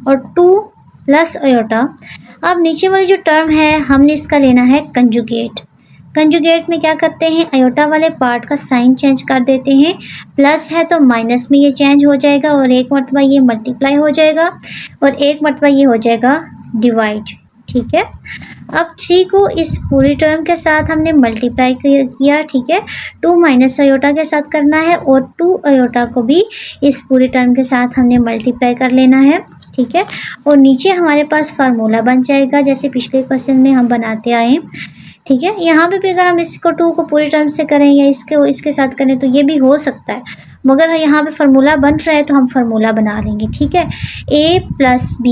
और 2 + आयोटा। अब नीचे वाली जो टर्म है हमने इसका लेना है कंजुगेट। कंजुगेट में क्या करते हैं? आयोटा वाले पार्ट का साइन चेंज कर देते हैं, प्लस है तो माइनस में ये चेंज हो जाएगा, और एक मरतबा ये मल्टीप्लाई हो जाएगा, और एक मरतबा ये हो जाएगा डिवाइड, ठीक है। अब 3 को इस पूरी टर्म के साथ हमने मल्टीप्लाई किया, ठीक है। 2 - आयोटा के साथ करना है, और 2 आयोटा को भी इस पूरी टर्म के साथ हमने मल्टीप्लाई कर लेना है, ठीक है। और नीचे हमारे पास फार्मूला बन जाएगा जैसे पिछले क्वेश्चन में हम बनाते आए, ठीक है। यहाँ पे भी अगर हम इसको 2 को पूरी टर्म से करें या इसके साथ करें तो ये भी हो सकता है, मगर यहाँ पे फार्मूला बन रहा है तो हम फार्मूला बना लेंगे, ठीक है। a + b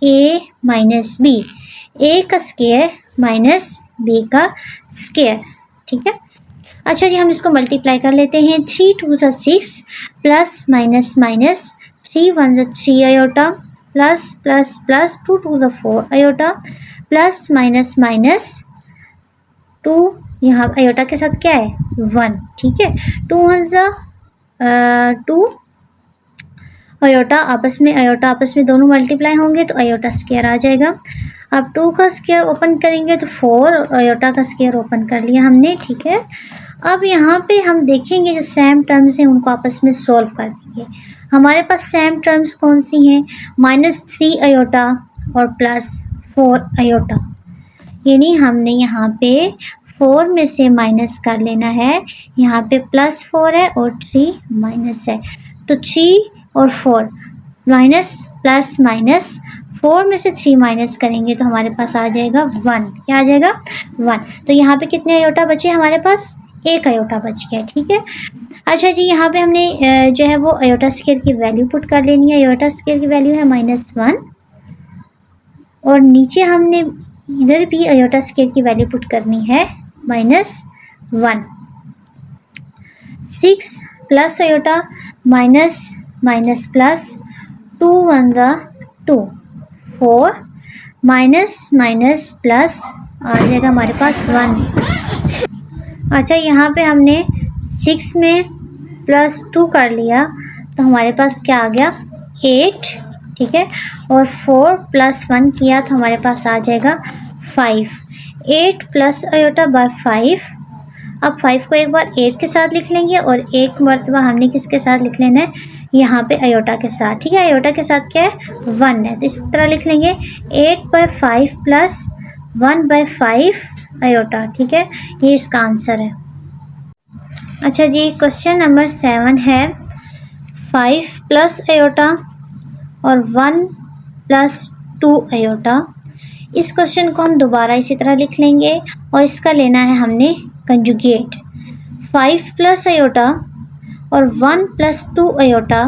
a - b, a का स्क्वायर माइनस b का स्क्वायर, ठीक है। अच्छा जी हम इसको मल्टीप्लाई कर लेते हैं। 3 2 ज़ा 6 प्लस माइनस माइनस 3 1 ज़ा 3 आयोटा, प्लस प्लस प्लस 2 2 ज़ा 4 आयोटा, प्लस माइनस माइनस 2, यहाँ आयोटा के साथ क्या है? 1, ठीक है। 2 1 ज़ा 2 आयोटा आपस में दोनों मल्टीप्लाई होंगे तो आयोटा स्क्वायर आ जाएगा। अब 2 का स्क्वायर ओपन करेंगे तो 4, और आयोटा का स्क्वायर ओपन कर लिया हमने, ठीक है। अब यहाँ पे हम देखेंगे जो सेम टर्म्स हैं उनको आपस में सॉल्व कर देंगे। हमारे पास सेम टर्म्स कौन सी हैं? -3 आयोटा और +4 आयोटा, यानी हमने यहाँ पे 4 में से माइनस कर लेना है, यहाँ पे +4 है और 3 माइनस है, तो 3 और 4 माइनस प्लस माइनस 4 में से 3 माइनस करेंगे तो हमारे पास आ जाएगा 1। क्या आ जाएगा? 1। तो यहाँ पे कितने आयोटा बचे हमारे पास? 1 आयोटा बच गया, ठीक है। अच्छा जी यहाँ पे हमने जो है वो आयोटा स्क्वायर की वैल्यू पुट कर लेनी है। आयोटा स्क्वायर की वैल्यू है -1, और नीचे हमने इधर भी आयोटा स्क्वायर की वैल्यू पुट करनी है -1। 6 plus iota minus minus plus 2 1 ज़ा 2, 4 माइनस माइनस प्लस आ जाएगा हमारे पास 1। अच्छा यहाँ पे हमने 6 में +2 कर लिया तो हमारे पास क्या आ गया? 8, ठीक है। और 4 + 1 किया तो हमारे पास आ जाएगा 5, 8 प्लस आयोटा बाय 5। अब 5 को एक बार 8 के साथ लिख लेंगे और एक मरतबा हमने किसके साथ लिख लेना है, यहाँ पे आयोटा के साथ। ठीक है, आयोटा के साथ क्या है, 1 है, तो इस तरह लिख लेंगे 8/5 प्लस 1/5 आयोटा। ठीक है, ये इसका आंसर है। अच्छा जी, क्वेश्चन नंबर 7 है 5 प्लस आयोटा और 1 प्लस 2 आयोटा। इस क्वेश्चन को हम दोबारा इसी तरह लिख लेंगे और इसका लेना है हमने कंजुगेट। 5 प्लस आयोटा और 1 प्लस 2 आयोटा,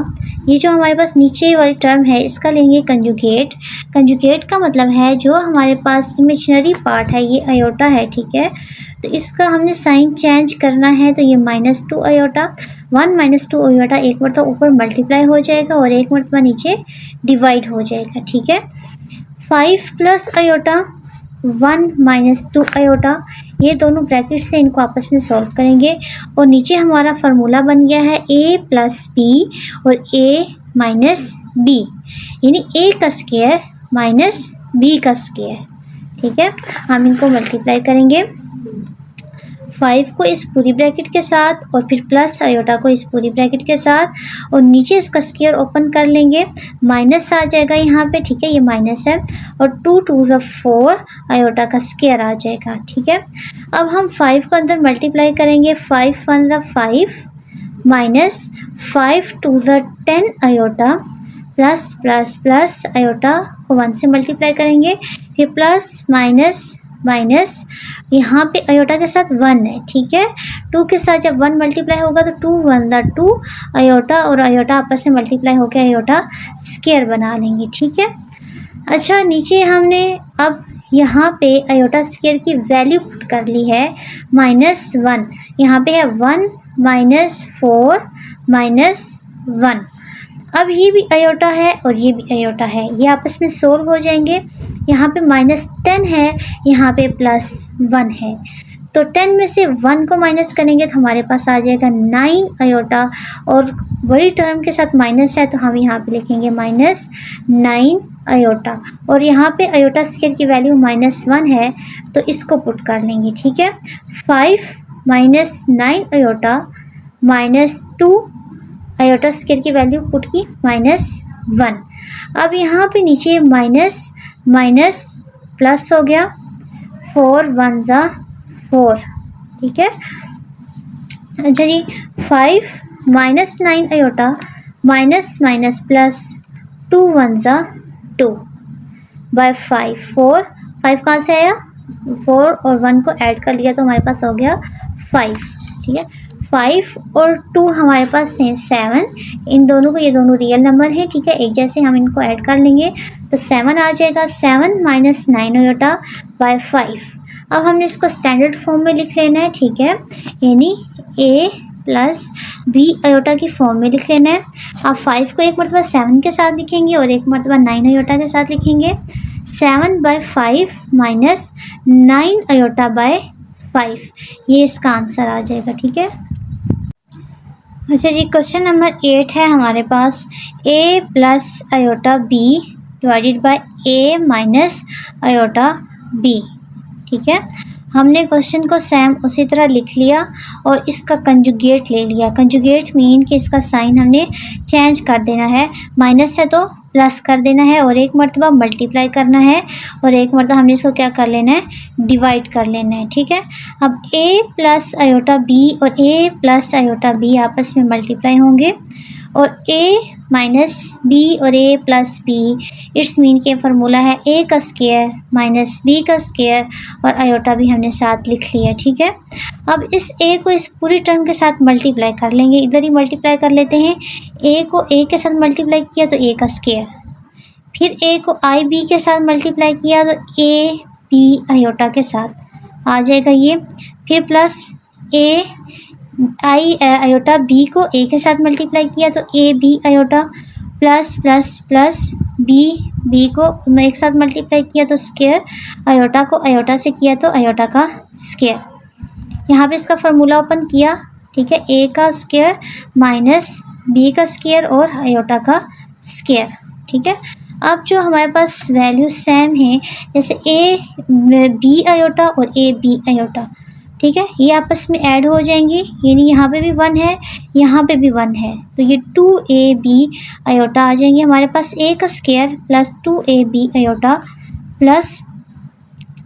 ये जो हमारे पास नीचे वाली टर्म है इसका लेंगे कंजुगेट। कंजुगेट का मतलब है जो हमारे पास इमेजिनरी पार्ट है ये आयोटा है। ठीक है, तो इसका हमने साइन चेंज करना है, तो ये -2 आयोटा, 1 - 2 आयोटा एक मरतबा ऊपर मल्टीप्लाई हो जाएगा और एक मरतबा नीचे डिवाइड हो जाएगा। ठीक है, 5 प्लस आयोटा 1 - 2 आयोटा, ये दोनों ब्रैकेट से इनको आपस में सॉल्व करेंगे और नीचे हमारा फार्मूला बन गया है a प्लस b और a माइनस b, यानी a का स्क्वायर माइनस b का स्क्वायर। ठीक है, हम इनको मल्टीप्लाई करेंगे 5 को इस पूरी ब्रैकेट के साथ और फिर प्लस आयोटा को इस पूरी ब्रैकेट के साथ और नीचे इसका स्क्वायर ओपन कर लेंगे, माइनस आ जाएगा यहाँ पे। ठीक है, ये माइनस है और 2 × 2 = 4 आयोटा का स्क्वायर आ जाएगा। ठीक है, अब हम 5 को अंदर मल्टीप्लाई करेंगे, 5 × 1 = 5 minus 5 × 2 = 10 iota plus plus plus iota को 1 से मल्टीप्लाई करेंगे, फिर प्लस माइनस माइनस, यहाँ पे आयोटा के साथ 1 है। ठीक है, 2 के साथ जब 1 मल्टीप्लाई होगा तो 2 × 1 = 2 आयोटा और आयोटा आपस में मल्टीप्लाई होकर आयोटा स्क्वायर बना लेंगे। ठीक है, अच्छा नीचे हमने अब यहाँ पे आयोटा स्क्वायर की वैल्यू पुट कर ली है -1, यहाँ पे है 1 - 4 - 1। अब ये भी आयोटा है और ये भी आयोटा है, ये आपस में सोल्व हो जाएंगे। यहाँ पे -10 है, यहाँ पे +1 है, तो 10 में से 1 को माइनस करेंगे तो हमारे पास आ जाएगा 9 आयोटा और बड़ी टर्म के साथ माइनस है तो हम यहाँ पे लिखेंगे -9 आयोटा और यहाँ पे आयोटा स्क्वायर की वैल्यू -1 है तो इसको पुट कर लेंगे। ठीक है, 5 - 9 आयोटा -2 आयोटा स्क्वायर की वैल्यू पुट की -1। अब यहाँ पे नीचे माइनस माइनस प्लस हो गया, 4 × 1 = 4। ठीक है, अच्छा जी, 5 - 9 iota minus minus plus 2 × 1 = 2 by 5। 5 कहाँ से आया, 4 और 1 को ऐड कर लिया तो हमारे पास हो गया 5। ठीक है, 5 और 2 हमारे पास हैं 7, इन दोनों को, ये दोनों रियल नंबर हैं। ठीक है, एक जैसे हम इनको ऐड कर लेंगे तो 7 आ जाएगा, 7 - 9 आयोटा बाय 5। अब हमने इसको स्टैंडर्ड फॉर्म में लिख लेना है। ठीक है, यानी a प्लस b आयोटा की फॉर्म में लिख लेना है। अब 5 को एक मरतबा 7 के साथ लिखेंगे और एक मरतबा 9 आयोटा के साथ लिखेंगे, 7/5 माइनस 9 आयोटा बाय 5, ये इसका आंसर आ जाएगा। ठीक है, अच्छा जी, क्वेश्चन नंबर 8 है हमारे पास a plus iota b divided by a minus iota b। ठीक है, हमने क्वेश्चन को सेम उसी तरह लिख लिया और इसका कंजुगेट ले लिया। कंजुगेट मीन कि इसका साइन हमने चेंज कर देना है, माइनस है तो प्लस कर देना है और एक मरतबा मल्टीप्लाई करना है और एक मरतबा हमने इसको क्या कर लेना है, डिवाइड कर लेना है। ठीक है, अब a प्लस आयोटा b और a प्लस आयोटा b आपस में मल्टीप्लाई होंगे और a माइनस b और a plus b, it's mean के फार्मूला है a का स्क्वायर माइनस b का स्क्वायर और आयोटा भी हमने साथ लिख लिया। ठीक है, अब इस a को इस पूरी टर्म के साथ मल्टीप्लाई कर लेंगे, इधर ही मल्टीप्लाई कर लेते हैं। a को a के साथ मल्टीप्लाई किया तो a का स्क्वायर, फिर a को i b के साथ मल्टीप्लाई किया तो a b आयोटा के साथ आ जाएगा ये, फिर plus a i iota b को a के साथ मल्टीप्लाई किया तो a b iota, plus plus plus b को एक साथ मल्टीप्लाई किया तो स्क्वायर, आयोटा को आयोटा से किया तो आयोटा का स्क्वायर। यहाँ पे इसका फार्मूला ओपन किया। ठीक है, a का स्क्वायर माइनस b का स्क्वायर और आयोटा का स्क्वायर। ठीक है, अब जो हमारे पास वैल्यू सेम है, जैसे ए बी आयोटा और ए बी आयोटा, ठीक है, ये आपस में ऐड हो जाएंगी, यानी यहाँ पे भी 1 है, यहाँ पे भी 1 है, तो ये 2ab आयोटा आ जाएंगे हमारे पास। a का square plus 2ab iota plus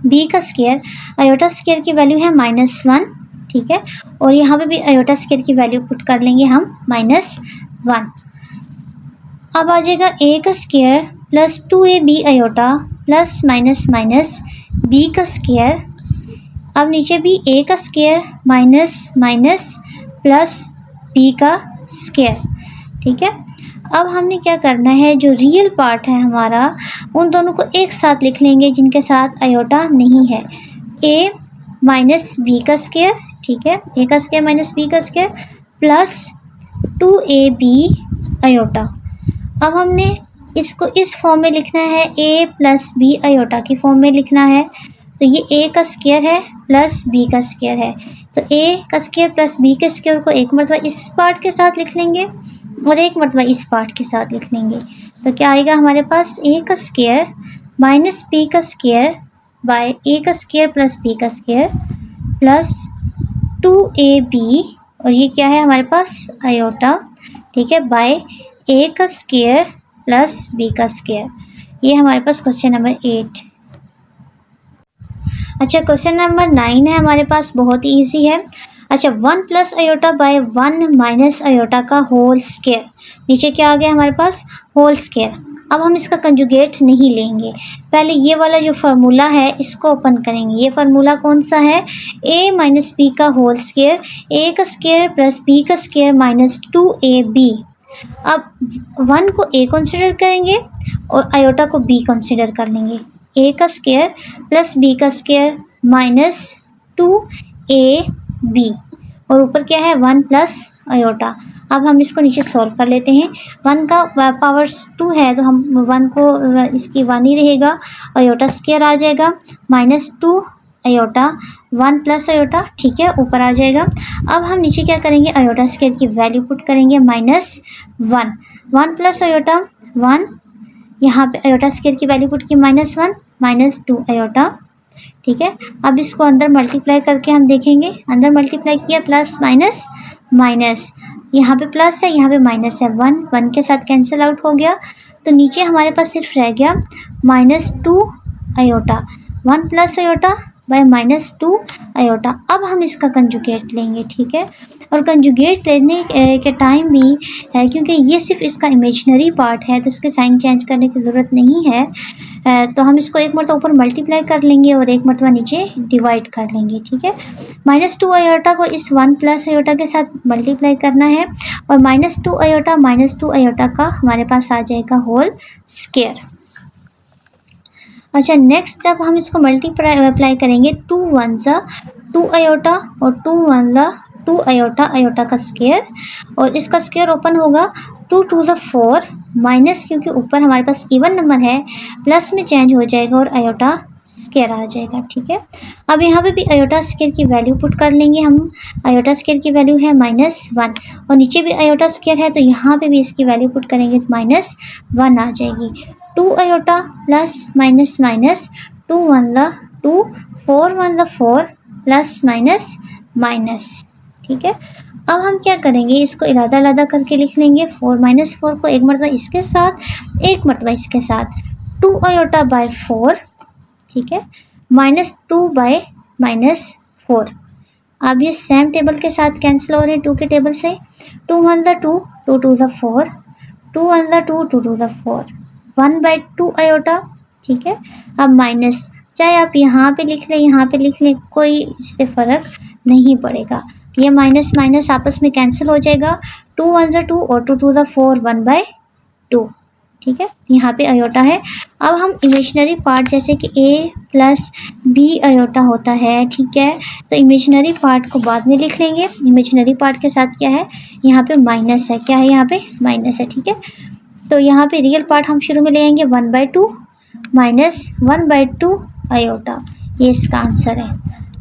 b का स्क्वायर, आयोटा स्क्वायर की वैल्यू है -1, ठीक है, और यहाँ पे भी आयोटा स्क्वायर की वैल्यू पुट कर लेंगे हम -1। अब आ जाएगा a का square plus 2ab iota plus minus minus b का स्क्वायर, अब नीचे भी a का square minus minus plus b का स्क्वायर, ठीक है। अब हमने क्या करना है, जो रियल पार्ट है हमारा उन दोनों को एक साथ लिख लेंगे जिनके साथ आयोटा नहीं है। a माइनस बी का स्क्वायर, ठीक है, a का स्क्वायर माइनस b का स्क्वायर प्लस 2ab आयोटा। अब हमने इसको इस फॉर्म में लिखना है, a प्लस बी आयोटा की फॉर्म में लिखना है, तो ये a का स्क्वायर है प्लस b का स्क्वायर है, तो a का स्क्वायर प्लस b के स्क्वायर को एक मरतबा इस पार्ट के साथ लिख लेंगे और एक मरतबा इस पार्ट के साथ लिख लेंगे, तो क्या आएगा हमारे पास a का स्क्वायर माइनस b का स्क्वायर बाय a का स्क्वायर प्लस b का स्क्वायर प्लस 2ab, और ये क्या है हमारे पास आयोटा, ठीक है, बाय a का स्क्वायर प्लस b का स्क्वायर। ये हमारे पास क्वेश्चन नंबर 8। अच्छा, क्वेश्चन नंबर 9 है हमारे पास, बहुत ही ईजी है। अच्छा, 1 plus iota by 1 minus iota का होल स्क्वायर, नीचे क्या आ गया हमारे पास होल स्क्वायर। अब हम इसका कंजुगेट नहीं लेंगे, पहले ये वाला जो फार्मूला है इसको ओपन करेंगे। ये फार्मूला कौन सा है, a माइनस बी का होल स्क्वायर, a का स्क्वायर प्लस b का स्क्वायर माइनस 2ab। अब 1 को a कंसिडर करेंगे और आयोटा को b कंसिडर कर लेंगे, a का स्क्वायर प्लस b का स्क्वायर माइनस 2ab, और ऊपर क्या है 1 प्लस आयोटा। अब हम इसको नीचे सॉल्व कर लेते हैं, 1 का पावर 2 है तो हम 1 को इसकी 1 ही रहेगा, आयोटा स्क्वायर आ जाएगा -2 आयोटा 1 प्लस आयोटा, ठीक है, ऊपर आ जाएगा। अब हम नीचे क्या करेंगे, आयोटा स्क्वायर की वैल्यू पुट करेंगे -1, 1 प्लस आयोटा 1, यहाँ पे आयोटा स्क्वायर की वैल्यू पुट की -1 -2 आयोटा, ठीक है। अब इसको अंदर मल्टीप्लाई करके हम देखेंगे, अंदर मल्टीप्लाई किया प्लस माइनस माइनस, यहाँ पे प्लस है यहाँ पे माइनस है, 1 के साथ कैंसिल आउट हो गया, तो नीचे हमारे पास सिर्फ रह गया -2 iota, 1 plus iota by -2 iota. अब हम इसका कंजुगेट लेंगे, ठीक है, और कंजुगेट लेने के टाइम भी है, क्योंकि ये सिर्फ इसका इमेजिनरी पार्ट है तो इसके साइन चेंज करने की ज़रूरत नहीं है, तो हम इसको एक मरतबा ऊपर मल्टीप्लाई कर लेंगे और एक मरतबा नीचे डिवाइड कर लेंगे, ठीक है। -2 आयोटा को इस 1 प्लस आयोटा के साथ मल्टीप्लाई करना है और -2 आयोटा का हमारे पास आ जाएगा होल स्क्वायर। अच्छा, नेक्स्ट जब हम इसको मल्टीप्लाई करेंगे, 2 1 2 आयोटा और 2 1 2 आयोटा, आयोटा का स्क्वायर, और इसका स्क्वायर ओपन होगा 2 2 4 माइनस, क्योंकि ऊपर हमारे पास इवन नंबर है, प्लस में चेंज हो जाएगा और आयोटा स्क्वायर आ जाएगा, ठीक है। अब यहाँ पे भी आयोटा स्क्वायर की वैल्यू पुट कर लेंगे हम, आयोटा स्क्वायर की वैल्यू है -1 और नीचे भी आयोटा स्क्वायर है तो यहाँ पे भी इसकी वैल्यू पुट करेंगे तो -1 आ जाएगी। 2 iota plus minus minus, 2 1 2 4 1 4 plus minus minus, ठीक है। अब हम क्या करेंगे, इसको इलादा करके लिख लेंगे, 4 -4 को एक मरतबा इसके साथ एक मरतबा इसके साथ, 2 आयोटा बाय 4, ठीक है, -2 बाय -4। अब ये सेम टेबल के साथ कैंसिल हो रहे हैं 2 के टेबल से, 2 1 2 2 2 4, 2 1 2 2 2 4, 1/2 आयोटा, ठीक है। अब माइनस, चाहे आप यहाँ पे लिख लें यहाँ पे लिख लें, कोई इससे फ़र्क नहीं पड़ेगा, ये माइनस माइनस आपस में कैंसिल हो जाएगा, 2 1 2 और 2 2 4, 1/2, ठीक है, यहाँ पे आयोटा है। अब हम इमेजिनरी पार्ट जैसे कि a प्लस बी आयोटा होता है, ठीक है, तो इमेजिनरी पार्ट को बाद में लिख लेंगे। इमेजिनरी पार्ट के साथ क्या है, यहाँ पे माइनस है, क्या है यहाँ पे माइनस है, ठीक है। तो यहाँ पे रियल पार्ट हम शुरू में ले आएंगे 1/2 माइनस 1/2 आयोटा, ये इसका आंसर है।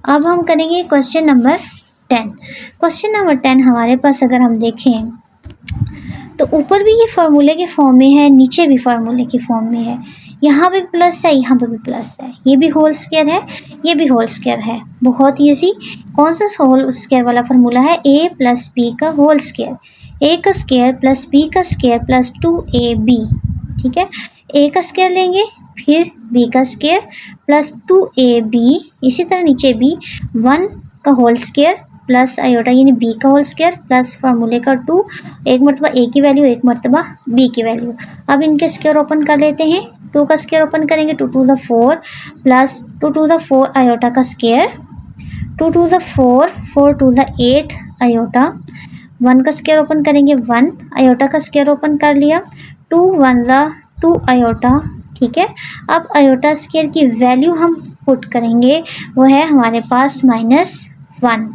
अब हम करेंगे क्वेश्चन नंबर 10। क्वेश्चन नंबर 10 हमारे पास अगर हम देखें तो ऊपर भी ये फार्मूले के फॉर्म में है, नीचे भी फार्मूले के फॉर्म में है। यहाँ पे प्लस है, यहाँ पे भी प्लस है, ये भी होल स्क्वायर है, ये भी होल स्क्वायर है। बहुत ईजी। कौन सा होल स्क्वायर वाला फार्मूला है? a प्लस बी का होल स्क्वायर, a का स्क्वायर प्लस b का स्क्वायर प्लस 2ab। ठीक है, a का स्क्वायर लेंगे, फिर b का स्क्वायर प्लस 2ab, इसी तरह नीचे भी 1 का होल स्क्वायर प्लस आयोटा यानी b का होल स्क्वायर प्लस फार्मूले का 2, एक मरतबा a की वैल्यू, एक मरतबा b की वैल्यू। अब इनके स्क्वायर ओपन कर लेते हैं। 2 का स्क्वायर ओपन करेंगे 2 to the 4 plus 2 to the 4 iota का square, 2 to the 4, 4 to the 8 iota. 1 का स्क्वायर ओपन करेंगे 1, आयोटा का स्क्वायर ओपन कर लिया, 2 1 द 2 आयोटा। ठीक है, अब आयोटा स्क्वायर की वैल्यू हम पुट करेंगे, वो है हमारे पास -1।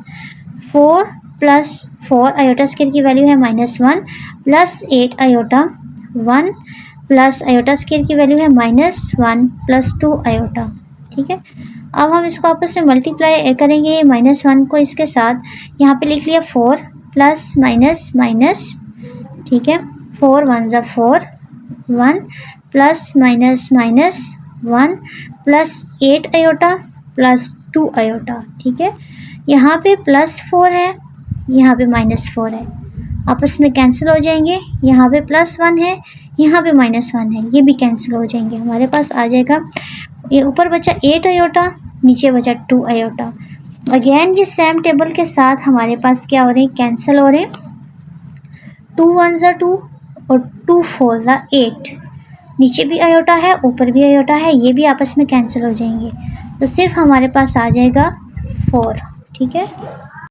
4 प्लस 4 आयोटा स्क्वायर की वैल्यू है -1 plus 8 iota, 1 plus iota square की वैल्यू है -1 प्लस 2 आयोटा। ठीक है, अब हम इसको आपस में मल्टीप्लाई करेंगे -1 को इसके साथ, यहाँ पे लिख लिया 4 प्लस माइनस माइनस। ठीक है, 4 1 ज़ा 4, 1 plus minus minus 1 plus 8 iota plus 2 iota. ठीक है, यहाँ पे +4 है, यहाँ पे -4 है, आपस में कैंसिल हो जाएंगे। यहाँ पे +1 है, यहाँ पे -1 है, ये भी कैंसिल हो जाएंगे। हमारे पास आ जाएगा, ये ऊपर बचा 8 आयोटा, नीचे बचा 2 आयोटा। अगेन ये सेम टेबल के साथ हमारे पास क्या हो रहे हैं? कैंसिल हो रहे हैं। 2 1 ज़ा 2 और 2 4 ज़ा 8। नीचे भी आयोटा है, ऊपर भी आयोटा है, ये भी आपस में कैंसिल हो जाएंगे। तो सिर्फ हमारे पास आ जाएगा 4। ठीक है।